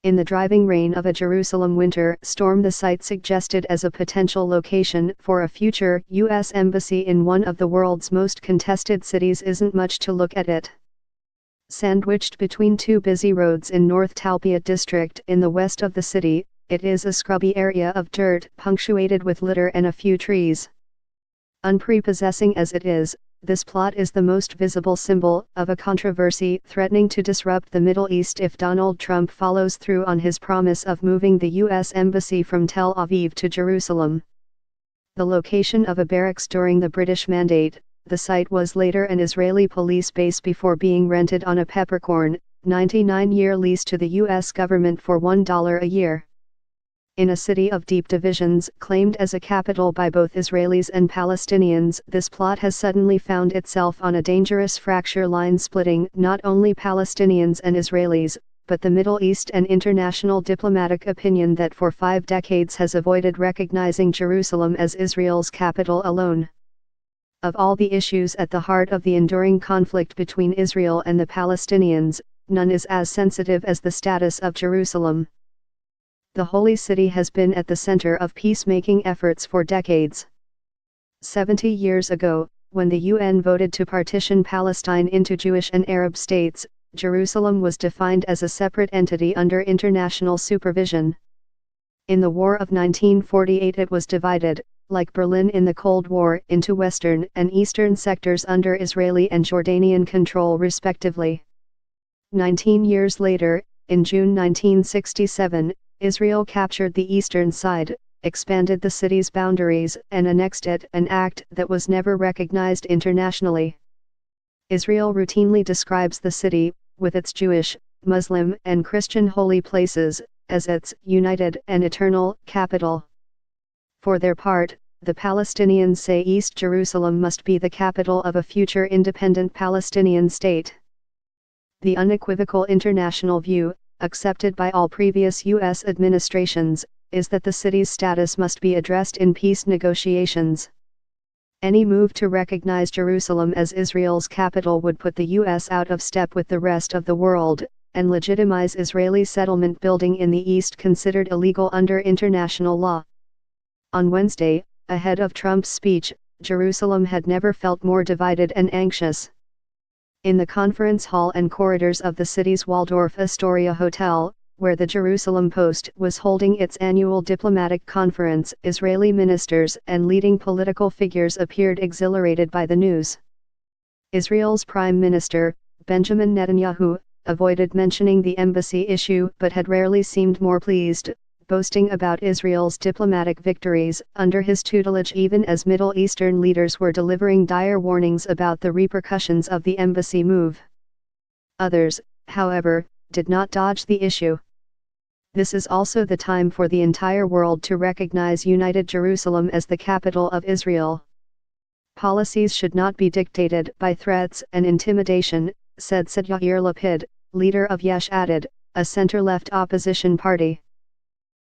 In the driving rain of a Jerusalem winter storm, the site suggested as a potential location for a future U.S. embassy in one of the world's most contested cities isn't much to look at it. Sandwiched between two busy roads in North Talpiot district in the west of the city, it is a scrubby area of dirt punctuated with litter and a few trees. Unprepossessing as it is, this plot is the most visible symbol of a controversy threatening to disrupt the Middle East if Donald Trump follows through on his promise of moving the U.S. Embassy from Tel Aviv to Jerusalem. The location of a barracks during the British Mandate, the site was later an Israeli police base before being rented on a peppercorn, 99-year lease to the U.S. government for $1 a year. In a city of deep divisions claimed as a capital by both Israelis and Palestinians, this plot has suddenly found itself on a dangerous fracture line splitting not only Palestinians and Israelis, but the Middle East and international diplomatic opinion that for 5 decades has avoided recognizing Jerusalem as Israel's capital alone. Of all the issues at the heart of the enduring conflict between Israel and the Palestinians, none is as sensitive as the status of Jerusalem. The Holy City has been at the center of peacemaking efforts for decades. 70 years ago, when the UN voted to partition Palestine into Jewish and Arab states, Jerusalem was defined as a separate entity under international supervision. In the War of 1948 it was divided, like Berlin in the Cold War, into western and eastern sectors under Israeli and Jordanian control respectively. 19 years later, in June 1967, Israel captured the eastern side, expanded the city's boundaries and annexed it, an act that was never recognized internationally. Israel routinely describes the city, with its Jewish, Muslim and Christian holy places, as its united and eternal capital. For their part, the Palestinians say East Jerusalem must be the capital of a future independent Palestinian state. The unequivocal international view, accepted by all previous U.S. administrations, is that the city's status must be addressed in peace negotiations. Any move to recognize Jerusalem as Israel's capital would put the U.S. out of step with the rest of the world, and legitimize Israeli settlement building in the East considered illegal under international law. On Wednesday, ahead of Trump's speech, Jerusalem had never felt more divided and anxious. In the conference hall and corridors of the city's Waldorf Astoria Hotel, where the Jerusalem Post was holding its annual diplomatic conference, Israeli ministers and leading political figures appeared exhilarated by the news. Israel's Prime Minister, Benjamin Netanyahu, avoided mentioning the embassy issue but had rarely seemed more pleased, boasting about Israel's diplomatic victories under his tutelage even as Middle Eastern leaders were delivering dire warnings about the repercussions of the embassy move. Others, however, did not dodge the issue. This is also the time for the entire world to recognize United Jerusalem as the capital of Israel. Policies should not be dictated by threats and intimidation, said Yair Lapid, leader of Yesh Atid, a center-left opposition party.